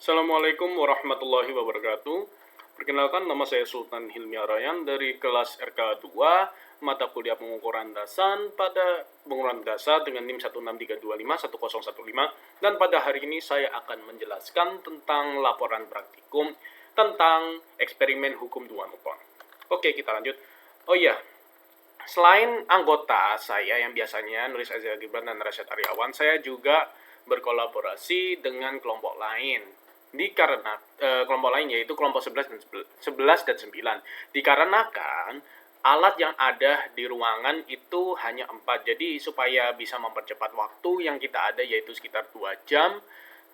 Assalamualaikum warahmatullahi wabarakatuh. Perkenalkan, nama saya Sultan Hilmi Arayan dari kelas RK2, mata kuliah pengukuran dasar dengan NIM 163251015, dan pada hari ini saya akan menjelaskan tentang laporan praktikum tentang eksperimen hukum 2 Newton. Oke, kita lanjut. Oh iya, selain anggota saya yang biasanya nulis Azza Gibran dan Rasyad Aryawan, saya juga berkolaborasi dengan kelompok lain. Kelompok lain yaitu kelompok 11 dan 9. Dikarenakan alat yang ada di ruangan itu hanya 4. Jadi supaya bisa mempercepat waktu yang kita ada yaitu sekitar 2 jam,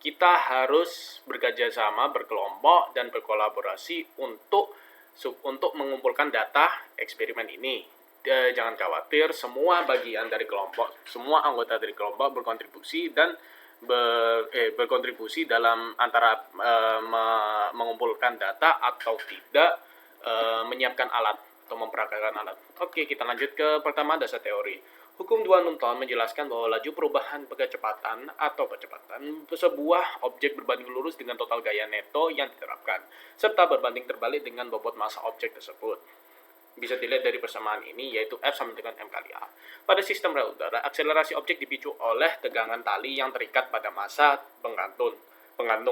kita harus bekerjasama, berkelompok, dan berkolaborasi untuk mengumpulkan data eksperimen ini. Jangan khawatir, semua bagian dari kelompok, semua anggota dari kelompok berkontribusi dan berkontribusi dalam antara mengumpulkan data atau tidak menyiapkan alat atau memperagakan alat. Oke, kita lanjut ke pertama, dasar teori. Hukum 2 Newton menjelaskan bahwa laju perubahan kecepatan atau percepatan sebuah objek berbanding lurus dengan total gaya neto yang diterapkan, serta berbanding terbalik dengan bobot massa objek tersebut. Bisa dilihat dari persamaan ini, yaitu F sama dengan M kali A. Pada sistem rel udara, akselerasi objek dipicu oleh tegangan tali yang terikat pada massa penggantung.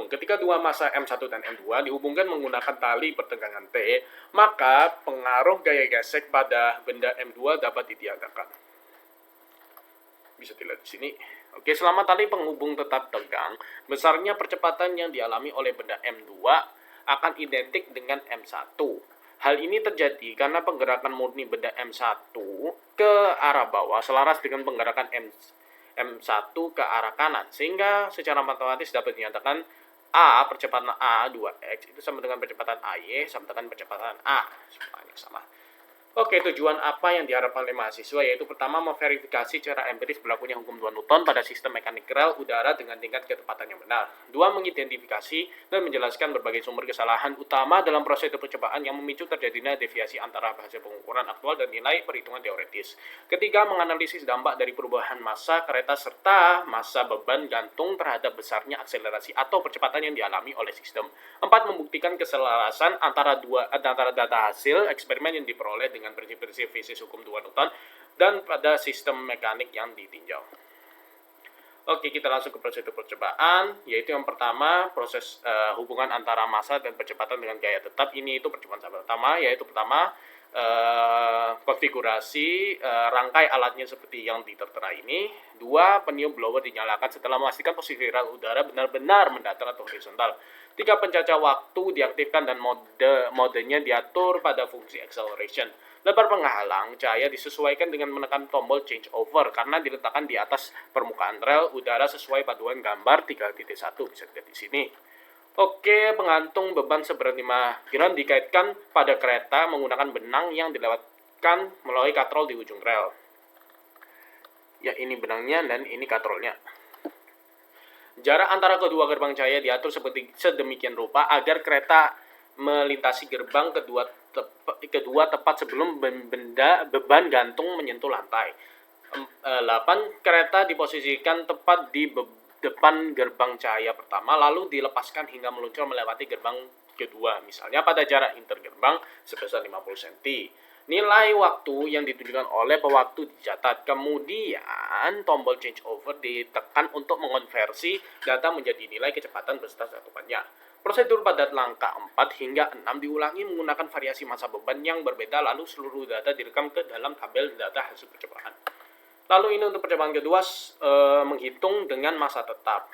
Ketika dua massa M1 dan M2 dihubungkan menggunakan tali bertegangan T, maka pengaruh gaya gesek pada benda M2 dapat ditiadakan. Bisa dilihat di sini. Oke, selama tali penghubung tetap tegang, besarnya percepatan yang dialami oleh benda M2 akan identik dengan M1. Hal ini terjadi karena penggerakan murni benda M1 ke arah bawah selaras dengan penggerakan M1 ke arah kanan, sehingga secara matematis dapat dinyatakan percepatan A 2x itu sama dengan percepatan AY sama dengan percepatan A. Semuanya sama. Oke, tujuan apa yang diharapkan oleh mahasiswa yaitu pertama, memverifikasi secara empiris berlakunya hukum 2 Newton pada sistem mekanik rel udara dengan tingkat ketepatan yang benar. Dua, mengidentifikasi dan menjelaskan berbagai sumber kesalahan utama dalam proses percobaan yang memicu terjadinya deviasi antara hasil pengukuran aktual dan nilai perhitungan teoritis. Ketiga, menganalisis dampak dari perubahan massa kereta serta massa beban gantung terhadap besarnya akselerasi atau percepatan yang dialami oleh sistem. Empat, membuktikan keselarasan antara data hasil eksperimen yang diperoleh dengan prinsip-prinsip fisis hukum 2 Newton dan pada sistem mekanik yang ditinjau. Oke, kita langsung ke prosedur percobaan, yaitu yang pertama, proses hubungan antara massa dan percepatan dengan gaya tetap. Ini itu percobaan pertama, yaitu pertama, konfigurasi rangkai alatnya seperti yang tertera ini. Dua, peniup blower dinyalakan setelah memastikan posisi rel udara benar-benar mendatar atau horizontal. Tiga, pencacah waktu diaktifkan dan modenya diatur pada fungsi acceleration. Lebar penghalang cahaya disesuaikan dengan menekan tombol change over karena diletakkan di atas permukaan rel udara sesuai paduan gambar 3.1, bisa dilihat di sini. Oke, penggantung beban seberat 5 kg dikaitkan pada kereta menggunakan benang yang dilewatkan melalui katrol di ujung rel. Ya, ini benangnya dan ini katrolnya. Jarak antara kedua gerbang cahaya diatur sedemikian rupa agar kereta melintasi gerbang kedua tepat sebelum beban gantung menyentuh lantai. 8. Kereta diposisikan tepat di depan gerbang cahaya pertama, lalu dilepaskan hingga meluncur melewati gerbang kedua, misalnya pada jarak intergerbang sebesar 50 cm. Nilai waktu yang ditunjukkan oleh pewaktu dicatat. Kemudian tombol change over ditekan untuk mengonversi data menjadi nilai kecepatan beserta cakupannya. Prosedur pada langkah 4 hingga 6 diulangi menggunakan variasi massa beban yang berbeda, lalu seluruh data direkam ke dalam tabel data hasil percobaan. Lalu ini untuk percobaan kedua, menghitung dengan massa tetap.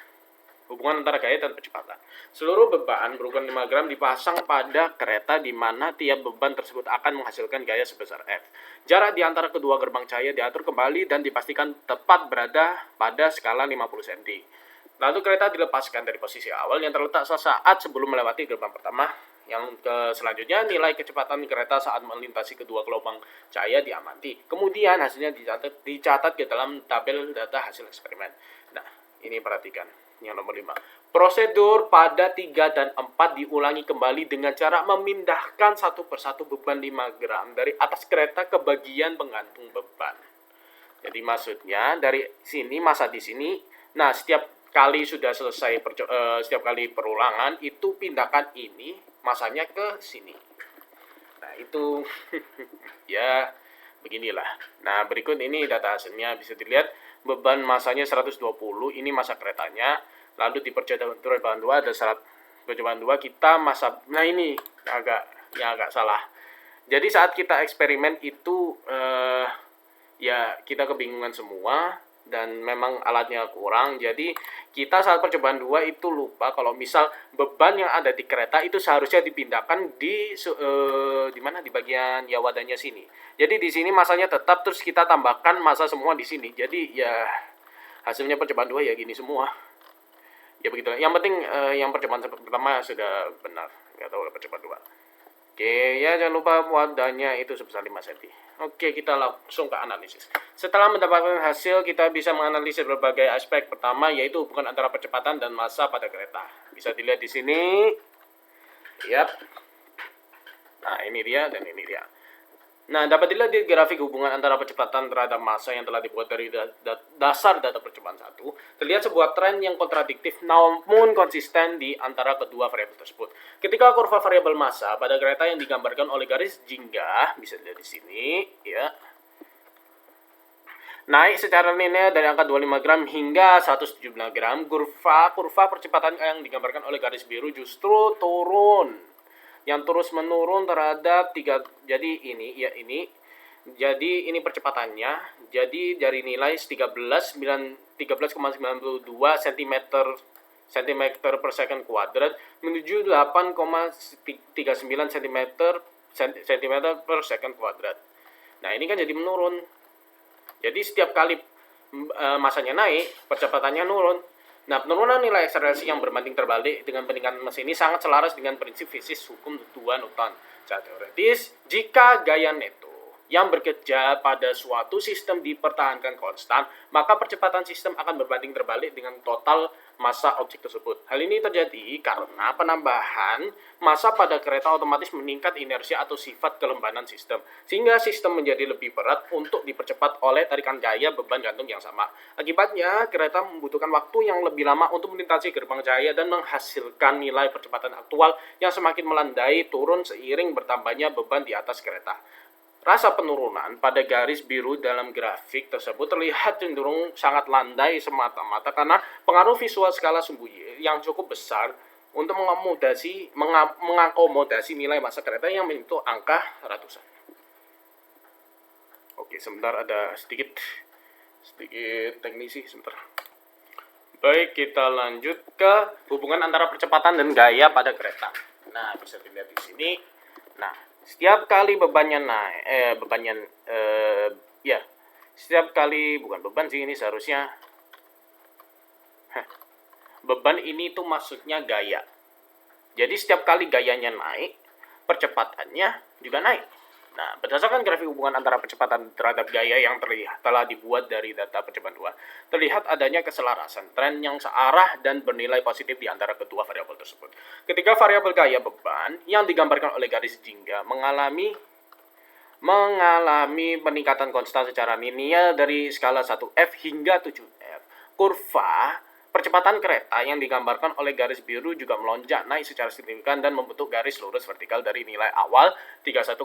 Hubungan antara gaya dan percepatan. Seluruh beban berukuran 5 gram dipasang pada kereta di mana tiap beban tersebut akan menghasilkan gaya sebesar F. Jarak di antara kedua gerbang cahaya diatur kembali dan dipastikan tepat berada pada skala 50 cm. Lalu kereta dilepaskan dari posisi awal yang terletak sesaat sebelum melewati gerbang pertama. Yang selanjutnya, nilai kecepatan kereta saat melintasi kedua gelombang cahaya diamati. Kemudian hasilnya dicatat ke dalam tabel data hasil eksperimen. Nah, ini perhatikan. Yang nomor 5. Prosedur pada 3 dan 4 diulangi kembali dengan cara memindahkan satu persatu beban 5 gram dari atas kereta ke bagian penggantung beban. Jadi maksudnya dari sini, massa di sini. Nah, setiap kali sudah selesai setiap kali perulangan itu pindahkan ini masanya ke sini. Nah, itu ya beginilah. Nah, berikut ini data hasilnya bisa dilihat beban masanya 120, ini masa keretanya. Lalu di percobaan 2 ada percobaan 2 kita masa, nah ini agak salah. Jadi saat kita eksperimen itu ya kita kebingungan semua dan memang alatnya kurang. Jadi kita saat percobaan 2 itu lupa kalau misal beban yang ada di kereta itu seharusnya dipindahkan di mana, di bagian ya wadahnya sini. Jadi di sini masanya tetap, terus kita tambahkan masa semua di sini. Jadi ya hasilnya percobaan 2 ya gini semua. Ya begitu. Yang penting yang percobaan pertama sudah benar. Nggak tahu percobaan 2. Oke, ya jangan lupa wadahnya itu sebesar 5 cm. Oke, kita langsung ke analisis. Setelah mendapatkan hasil, kita bisa menganalisis berbagai aspek. Pertama, yaitu hubungan antara percepatan dan massa pada kereta. Bisa dilihat di sini. Yap. Nah, ini dia dan ini dia. Nah, dapat dilihat di grafik hubungan antara percepatan terhadap massa yang telah dibuat dari dasar data percepatan 1. Terlihat sebuah tren yang kontradiktif namun konsisten di antara kedua variabel tersebut. Ketika kurva variabel massa pada kereta yang digambarkan oleh garis jingga, bisa dilihat di sini, ya, naik secara linear dari angka 25 gram hingga 117 gram, kurva percepatan yang digambarkan oleh garis biru justru turun. Yang terus menurun terhadap jadi ini percepatannya. Jadi dari nilai 13,92 cm per second kuadrat menuju 8,39 cm per second kuadrat. Nah, ini kan jadi menurun. Jadi setiap kali masanya naik, percepatannya nurun. Nah, penurunan nilai akselerasi yang berbanding terbalik dengan peningkatan massa ini sangat selaras dengan prinsip fisis hukum 2 Newton. Secara teoritis, jika gaya neto yang bekerja pada suatu sistem dipertahankan konstan, maka percepatan sistem akan berbanding terbalik dengan total massa objek tersebut. Hal ini terjadi karena penambahan massa pada kereta otomatis meningkat inersia atau sifat kelembanan sistem, sehingga sistem menjadi lebih berat untuk dipercepat oleh tarikan gaya beban gantung yang sama. Akibatnya, kereta membutuhkan waktu yang lebih lama untuk melintasi gerbang cahaya dan menghasilkan nilai percepatan aktual yang semakin melandai turun seiring bertambahnya beban di atas kereta. Rasa penurunan pada garis biru dalam grafik tersebut terlihat cenderung sangat landai semata-mata karena pengaruh visual skala sumbu Y yang cukup besar untuk mengakomodasi nilai massa kereta yang menyentuh angka ratusan. Oke, sebentar ada sedikit teknisi sebentar. Baik, kita lanjut ke hubungan antara percepatan dan gaya pada kereta. Nah, bisa dilihat di sini. Nah, setiap kali bebannya naik, setiap kali, bukan beban sih ini seharusnya, beban ini tuh maksudnya gaya. Jadi setiap kali gayanya naik, percepatannya juga naik. Nah, berdasarkan grafik hubungan antara percepatan terhadap gaya yang telah dibuat dari data percepatan 2, terlihat adanya keselarasan, tren yang searah dan bernilai positif di antara kedua variabel tersebut. Ketika variabel gaya beban yang digambarkan oleh garis jingga mengalami peningkatan konstan secara linear dari skala 1F hingga 7F, kurva percepatan kereta yang digambarkan oleh garis biru juga melonjak naik secara signifikan dan membentuk garis lurus vertikal dari nilai awal 31,8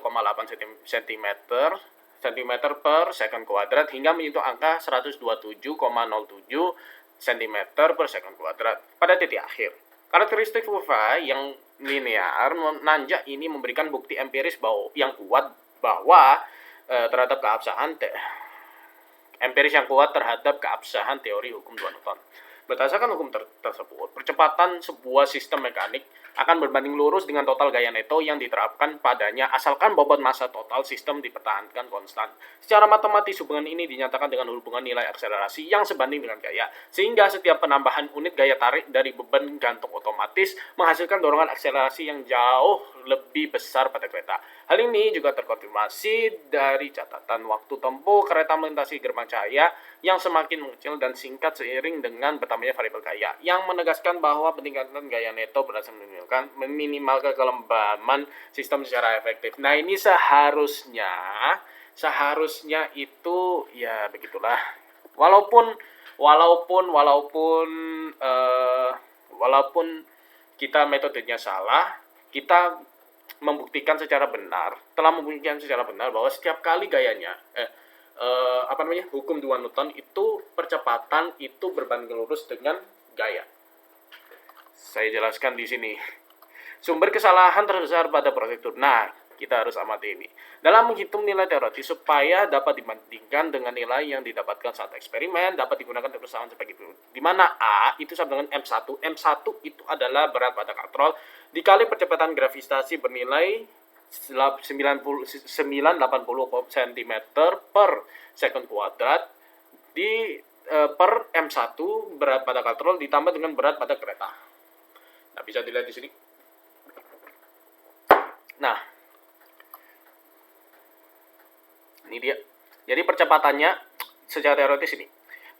cm per second kuadrat hingga menyentuh angka 127,07 cm per second kuadrat pada titik akhir. Karakteristik kurva yang linear menanjak ini memberikan bukti empiris yang kuat bahwa terhadap keabsahan teori hukum 2 Newton. Berdasarkan hukum tersebut, percepatan sebuah sistem mekanik akan berbanding lurus dengan total gaya neto yang diterapkan padanya asalkan bobot massa total sistem dipertahankan konstan. Secara matematis, hubungan ini dinyatakan dengan hubungan nilai akselerasi yang sebanding dengan gaya, sehingga setiap penambahan unit gaya tarik dari beban gantung otomatis menghasilkan dorongan akselerasi yang jauh lebih besar pada kereta. Hal ini juga terkonfirmasi dari catatan waktu tempuh kereta melintasi gerbang cahaya yang semakin mengecil dan singkat seiring dengan bertambahnya variabel gaya, yang menegaskan bahwa peningkatan gaya neto berhasil meminimalkan kelembaban sistem secara efektif. Nah, ini seharusnya itu ya begitulah. Walaupun Walaupun kita metodenya salah, kita telah membuktikan secara benar bahwa setiap kali gayanya hukum 2 Newton itu percepatan itu berbanding lurus dengan gaya. Saya jelaskan di sini. Sumber kesalahan terbesar pada prosedur. Nah, kita harus amati ini. Dalam menghitung nilai teoretis supaya dapat dibandingkan dengan nilai yang didapatkan saat eksperimen, dapat digunakan persamaan sebagai berikut. Di mana A itu sama dengan M1. M1 itu adalah berat pada katrol dikali percepatan gravitasi bernilai 980 cm per second kuadrat per M1 berat pada katrol ditambah dengan berat pada kereta. Nah, bisa dilihat di sini. Nah, ini dia. Jadi percepatannya secara teoritis ini.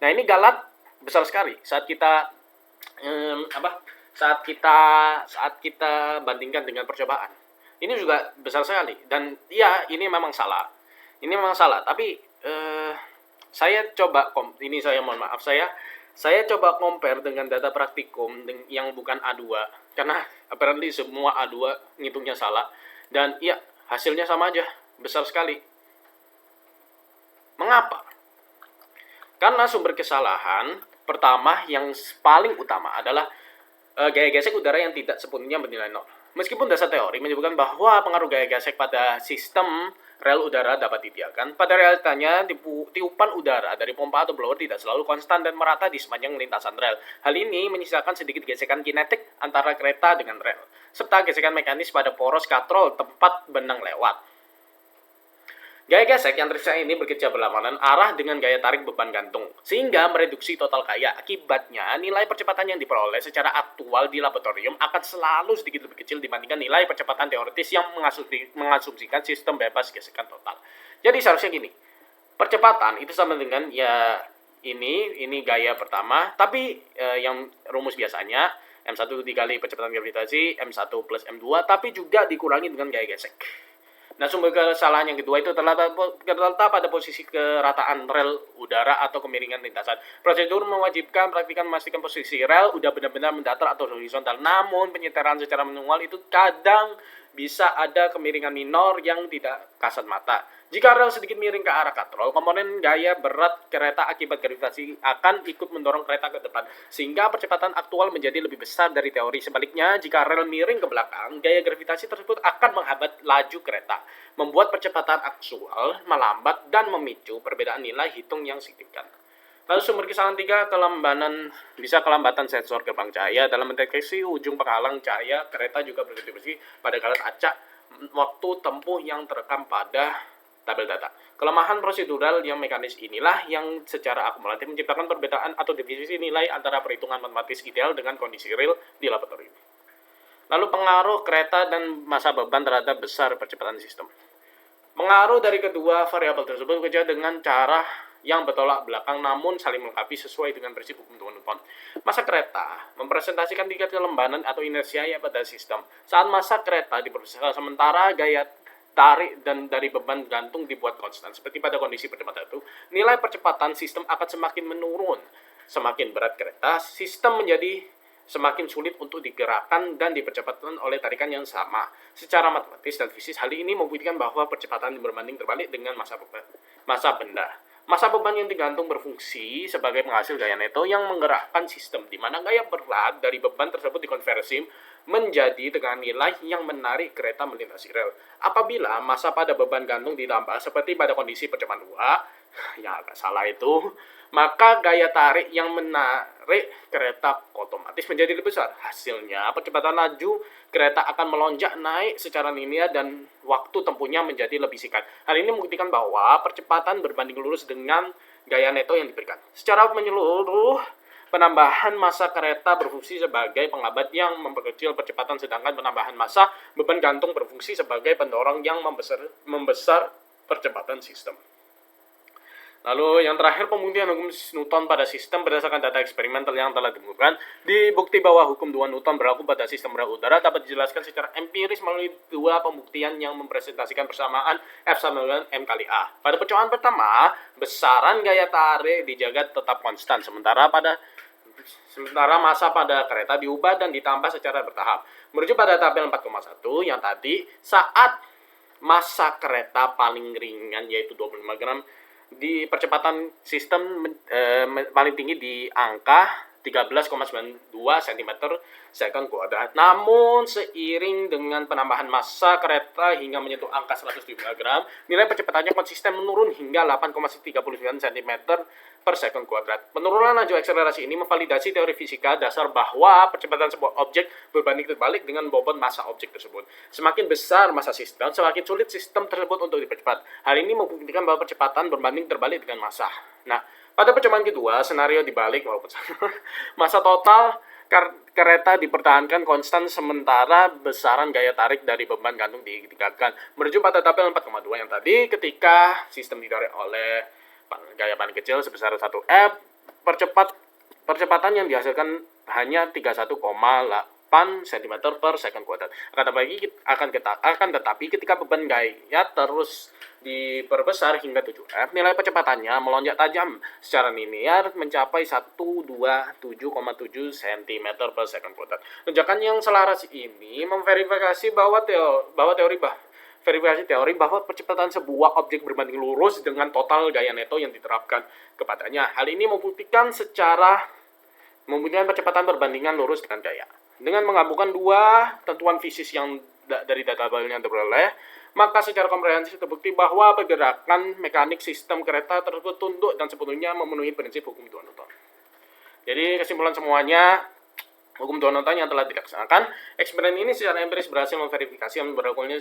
Nah, ini galat besar sekali saat kita saat kita bandingkan dengan percobaan. Ini juga besar sekali dan ya ini memang salah. Tapi saya coba compare dengan data praktikum yang bukan A2 karena apparently semua A2 ngitungnya salah dan ya hasilnya sama aja, besar sekali. Mengapa? Karena sumber kesalahan pertama yang paling utama adalah gaya gesek udara yang tidak sepenuhnya bernilai nol. Meskipun dasar teori menyebutkan bahwa pengaruh gaya gesek pada sistem rel udara dapat dibiarkan, pada realitanya tiupan udara dari pompa atau blower tidak selalu konstan dan merata di sepanjang lintasan rel. Hal ini menyisakan sedikit gesekan kinetik antara kereta dengan rel, serta gesekan mekanis pada poros katrol tempat benang lewat. Gaya gesek yang tersisa ini bekerja berlawanan arah dengan gaya tarik beban gantung, sehingga mereduksi total gaya. Akibatnya, nilai percepatan yang diperoleh secara aktual di laboratorium akan selalu sedikit lebih kecil dibandingkan nilai percepatan teoritis yang mengasumsikan sistem bebas gesekan total. Jadi seharusnya gini, percepatan itu sama dengan ya ini gaya pertama, tapi yang rumus biasanya M1 dikali percepatan gravitasi, M1 plus M2, tapi juga dikurangi dengan gaya gesek. Nah, sumber kesalahan yang kedua itu terletak pada posisi kerataan rel udara atau kemiringan lintasan. Prosedur mewajibkan memastikan posisi rel udah benar-benar mendatar atau horizontal. Namun, penyeteran secara manual itu kadang bisa ada kemiringan minor yang tidak kasat mata. Jika rel sedikit miring ke arah katrol, komponen gaya berat kereta akibat gravitasi akan ikut mendorong kereta ke depan, sehingga percepatan aktual menjadi lebih besar dari teori. Sebaliknya, jika rel miring ke belakang, gaya gravitasi tersebut akan menghambat laju kereta, membuat percepatan aktual melambat dan memicu perbedaan nilai hitung yang signifikan. Lalu sumber kesalahan 3, kelambatan sensor gerbang cahaya dalam mendeteksi ujung penghalang cahaya kereta juga berkontribusi pada galat acak waktu tempuh yang terekam pada tabel data. Kelemahan prosedural yang mekanis inilah yang secara akumulatif menciptakan perbedaan atau divisi nilai antara perhitungan matematis ideal dengan kondisi real di laboratorium. Lalu pengaruh kereta dan massa beban terhadap besar percepatan sistem. Pengaruh dari kedua variabel tersebut bekerja dengan cara yang bertolak belakang namun saling melengkapi sesuai dengan prinsip hukum 2 Newton. Massa kereta mempresentasikan tingkat kelembanan atau inersia pada sistem. Saat massa kereta diperbesar sementara gaya tarik dan dari beban gantung dibuat konstan. Seperti pada kondisi percepatan itu, nilai percepatan sistem akan semakin menurun. Semakin berat kereta, sistem menjadi semakin sulit untuk digerakkan dan dipercepatkan oleh tarikan yang sama. Secara matematis dan fisik, hal ini membuktikan bahwa percepatan berbanding terbalik dengan massa benda. Massa beban yang digantung berfungsi sebagai penghasil gaya neto yang menggerakkan sistem, di mana gaya berat dari beban tersebut dikonversi menjadi dengan nilai yang menarik kereta melintasi rel. Apabila massa pada beban gantung ditambah seperti pada kondisi percepatan 2, yang agak salah itu, maka gaya tarik yang menarik kereta otomatis menjadi lebih besar. Hasilnya, percepatan laju kereta akan melonjak naik secara linear dan waktu tempuhnya menjadi lebih singkat. Hal ini membuktikan bahwa percepatan berbanding lurus dengan gaya neto yang diberikan. Secara menyeluruh, penambahan massa kereta berfungsi sebagai penghambat yang memperkecil percepatan, sedangkan penambahan massa beban gantung berfungsi sebagai pendorong yang membesar percepatan sistem. Lalu yang terakhir, pembuktian hukum Newton pada sistem berdasarkan data eksperimental yang telah ditemukan. Dibukti bahwa hukum 2 Newton berlaku pada sistem rel udara dapat dijelaskan secara empiris melalui dua pembuktian yang mempresentasikan persamaan F sama dengan M kali A. Pada percobaan pertama, besaran gaya tarik dijaga tetap konstan, sementara massa pada kereta diubah dan ditambah secara bertahap. Merujuk pada tabel 4,1 yang tadi, saat massa kereta paling ringan yaitu 25 gram, di percepatan sistem paling tinggi di angka 13,92 cm second kuadrat. Namun seiring dengan penambahan massa kereta hingga menyentuh angka 105 gram, nilai percepatannya konsisten menurun hingga 8,39 cm per second kuadrat. Penurunan laju akselerasi ini memvalidasi teori fisika dasar bahwa percepatan sebuah objek berbanding terbalik dengan bobot massa objek tersebut. Semakin besar massa sistem, semakin sulit sistem tersebut untuk dipercepat. Hal ini membuktikan bahwa percepatan berbanding terbalik dengan massa. Nah, pada percobaan kedua, senario dibalik walaupun massa total kereta dipertahankan konstan sementara besaran gaya tarik dari beban gantung ditingkatkan. Merujuk pada tabel 4,2 yang tadi, ketika sistem ditarik oleh gaya paling kecil sebesar 1 F, percepatan yang dihasilkan hanya 31,8 cm per second kuadrat. Akan tetapi ketika beban gaya terus diperbesar hingga 7 F, nilai percepatannya melonjak tajam secara linear mencapai 127,7 cm per second kuadrat. Lonjakan yang selaras ini memverifikasi bahwa teori bahwa percepatan sebuah objek berbanding lurus dengan total gaya neto yang diterapkan kepadanya. Hal ini membuktikan percepatan berbandingan lurus dengan gaya. Dengan menggabungkan dua tentuan fisik yang dari data tabelnya diperoleh, maka secara komprehensif terbukti bahwa pergerakan mekanik sistem kereta tersebut tunduk dan sepenuhnya memenuhi prinsip hukum 2 Newton. Jadi kesimpulan semuanya, hukum 2 Newton yang telah dilaksanakan, eksperimen ini secara empiris berhasil memverifikasi yang berlakunya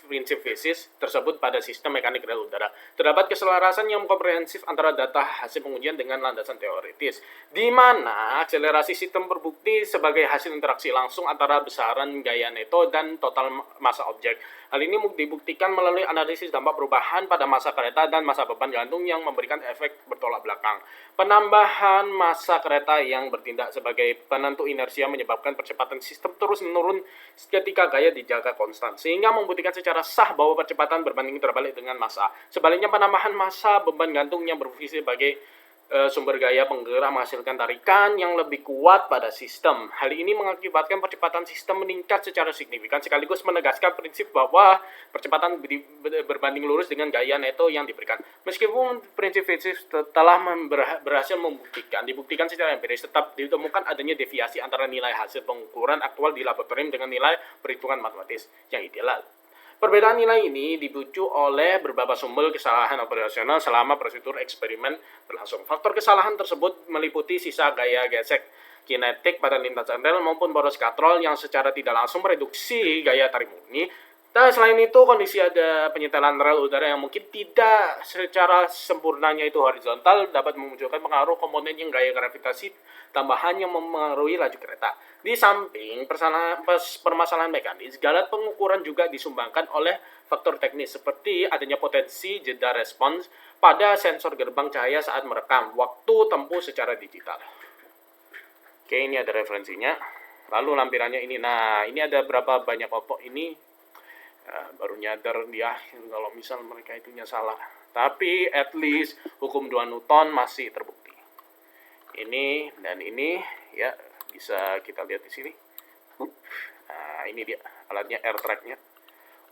prinsip fisis tersebut pada sistem mekanik rel udara. Terdapat keselarasan yang komprehensif antara data hasil pengujian dengan landasan teoritis, di mana akselerasi sistem terbukti sebagai hasil interaksi langsung antara besaran gaya neto dan total massa objek. Hal ini dibuktikan melalui analisis dampak perubahan pada massa kereta dan massa beban gantung yang memberikan efek bertolak belakang. Penambahan massa kereta yang bertindak sebagai penentu inersia menyebabkan percepatan sistem terus menurun ketika gaya dijaga konstan, sehingga membuktikan secara sah bahwa percepatan berbanding terbalik dengan massa. Sebaliknya, penambahan massa beban gantung yang berfungsi sebagai sumber gaya penggerak menghasilkan tarikan yang lebih kuat pada sistem. Hal ini mengakibatkan percepatan sistem meningkat secara signifikan, sekaligus menegaskan prinsip bahwa percepatan berbanding lurus dengan gaya neto yang diberikan. Meskipun prinsip fisik telah berhasil dibuktikan secara empiris, tetap ditemukan adanya deviasi antara nilai hasil pengukuran aktual di laboratorium dengan nilai perhitungan matematis yang ideal. Perbedaan nilai ini dipicu oleh beberapa sumber kesalahan operasional selama prosedur eksperimen berlangsung. Faktor kesalahan tersebut meliputi sisa gaya gesek kinetik pada lintasan rel maupun boros katrol yang secara tidak langsung mereduksi gaya tarik murni. Dan selain itu, kondisi ada penyetelan rel udara yang mungkin tidak secara sempurnanya itu horizontal dapat memunculkan pengaruh komponen yang gaya gravitasi tambahan yang memengaruhi laju kereta. Di samping permasalahan mekanis, segala pengukuran juga disumbangkan oleh faktor teknis seperti adanya potensi jeda respons pada sensor gerbang cahaya saat merekam waktu tempuh secara digital. Oke, ini ada referensinya. Lalu lampirannya ini. Nah, ini ada berapa banyak kelompok ini. Baru nyadar dia kalau misal mereka itunya salah. Tapi at least hukum 2 Newton masih terbukti. Ini dan ini ya bisa kita lihat di sini. Nah, ini dia alatnya air track-nya.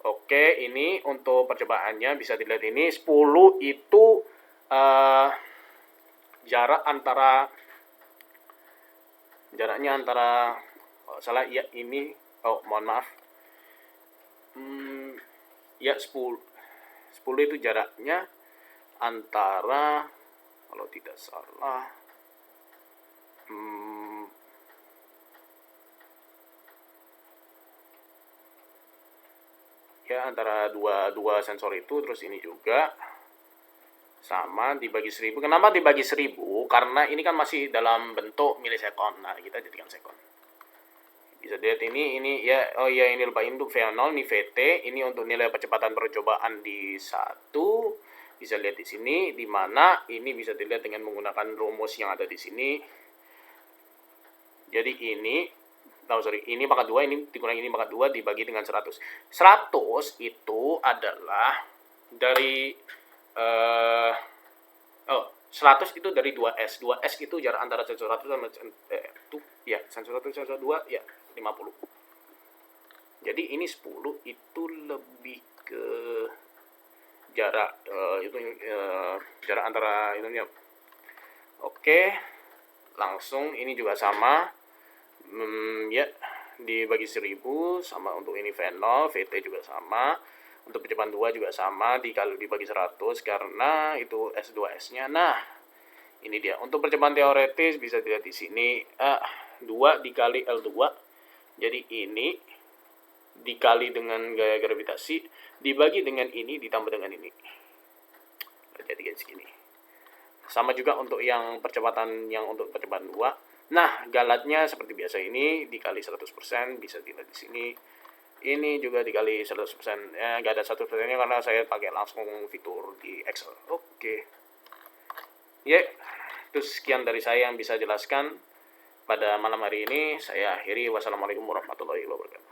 Oke, ini untuk percobaannya bisa dilihat ini 10 itu jaraknya antara salah ya ini mohon maaf. Ya 10 itu jaraknya antara, kalau tidak salah, ya antara dua sensor itu, terus ini juga sama dibagi 1000. Kenapa dibagi 1000? Karena ini kan masih dalam bentuk milisekon. Nah, kita jadikan sekon. Bisa dilihat ini ya, ini lupa, untuk V0, ini VT, ini untuk nilai percepatan percobaan di 1, Bisa lihat di sini, di mana ini bisa dilihat dengan menggunakan rumus yang ada di sini. Jadi ini, ini pangkat 2, ini dikurangi ini pangkat 2 dibagi dengan 100. 100 itu adalah dari 100 itu dari 2S. 2S itu jarak antara sensor 1 sama sensor 1 sensor 2 ya 50. Jadi ini 10 itu lebih ke jarak jarak antara itunya. Oke. Langsung ini juga sama. Dibagi 1000 sama untuk ini V0, VT juga sama. Untuk percepatan 2 juga sama, dibagi 100 karena itu S2S-nya. Nah, ini dia. Untuk percepatan teoretis bisa dilihat di sini 2 dikali L2. Jadi ini dikali dengan gaya gravitasi dibagi dengan ini ditambah dengan ini. Jadi kayak segini. Sama juga untuk yang percepatan untuk percepatan 2. Nah, galatnya seperti biasa ini dikali 100%, bisa dilihat di sini. Ini juga dikali 100%. Nggak ada 100%-nya karena saya pakai langsung fitur di Excel. Oke. Itu sekian dari saya yang bisa jelaskan pada malam hari ini. Saya akhiri. Wassalamualaikum warahmatullahi wabarakatuh.